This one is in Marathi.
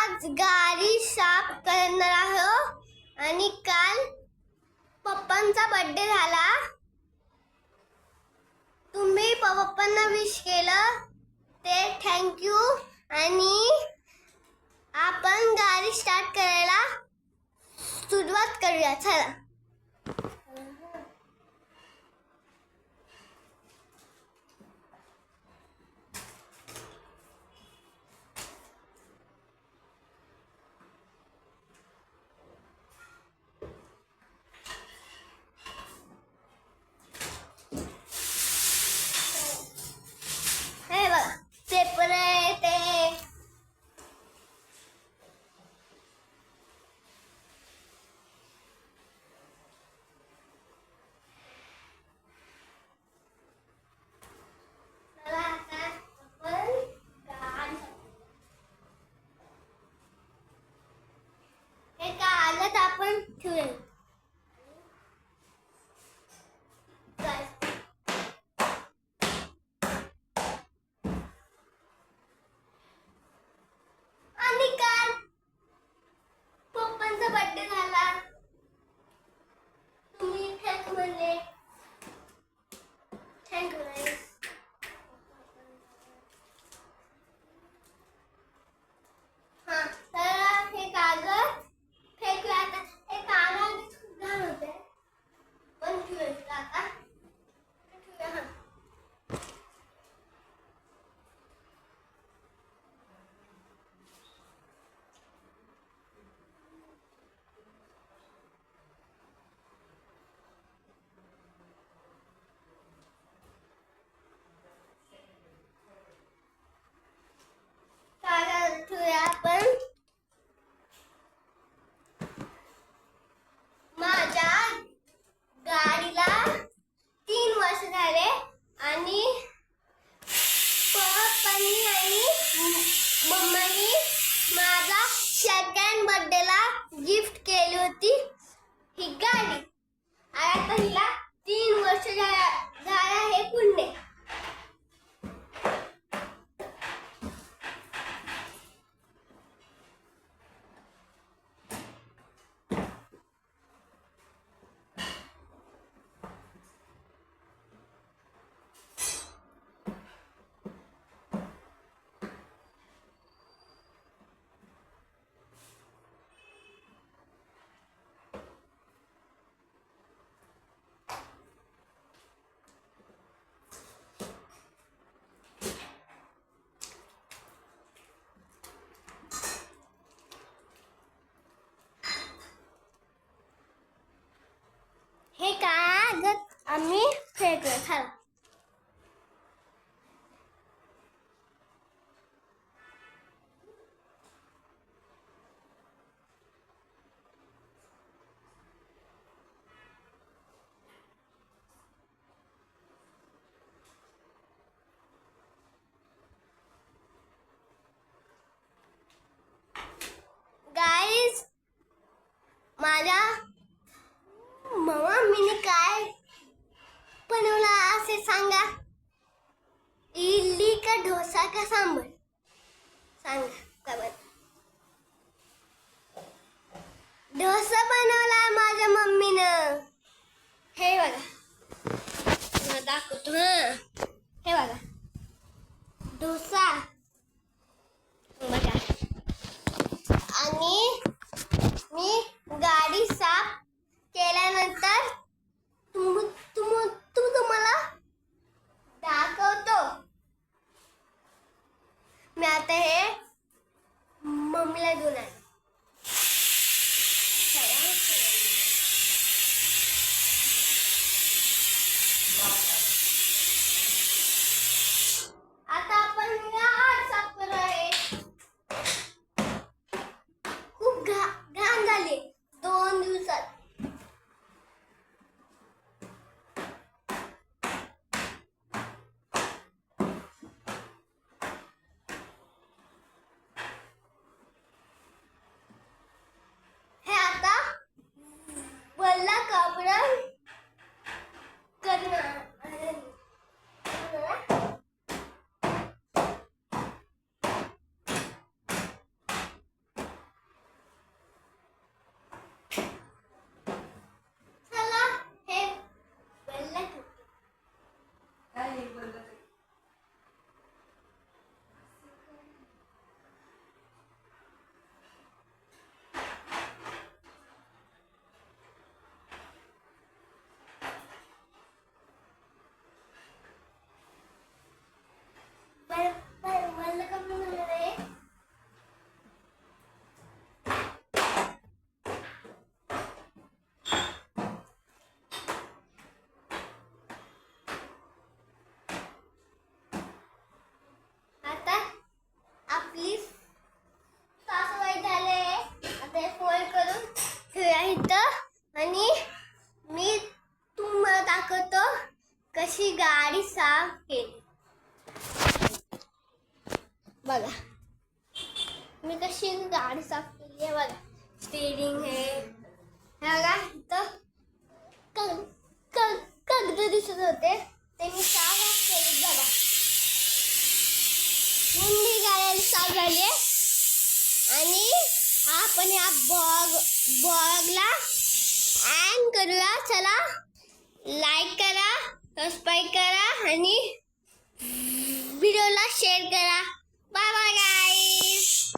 आज गाडी साफ करणार आहोत आणि काल पप्पांचा बर्थडे झाला. तुम्ही पप्पांना विश केलं ते थँक्यू. आणि आपण गाडी स्टार्ट करायला सुरुवात करूया. चला. हे बघा पेपर आहे ते. चला आता आपण गाडी हे कागद आपण ठेवूया. आणि काल पप्पांचा बर्थडे झाला. तुम्ही थँक म्हणले. थँक्यू गाईस. हा तर हे कागद फेकूया आता. हे कागद खूप घाण होते पण ठेवूया आता. ठेवूया. हा कागद ठेवूया आपण. माझ्या गाडीला 3 वर्ष झाले आणि पप्पांनी आणि मम्मानी माझा सेकंड बर्थडेला गिफ्ट केली होती ही गाडी. आता हिला 3 वर्ष झाले हे पुण्य. हे कागद आम्ही फेकूया. चला. गाईज माझ्या मम्मीने काय बनवला असे सांगा. इडली का डोसा का सांबर सांगा. काय डोसा बनवला माझ्या मम्मीनं. हे बघा दाखवतो. हे बघा डोसा बघा. आणि मी गाडी साफ केल्यानंतर तुम्हाला दाखवतो. मी आता हे मम्मीला देऊन आले. आता आपण गाडी साफ करणार आहे. खूप घाण झाली 2 दिवसात. हे आता वल्ला कपडा करणार. आमची गाडी साफ केली. बघा मी कशी गाडी साफ केली आहे. बघा स्टेरिंग आहे. बघा इथं कागद दिसत होते ते मी साफ केले. बघा मुंडी गाडी साफ झाली आहे. आणि आपण या ब्लॉगला एंड करूया. चला लाईक करा, सबस्क्राईब करा आणि व्हिडिओला शेअर करा. Bye bye guys.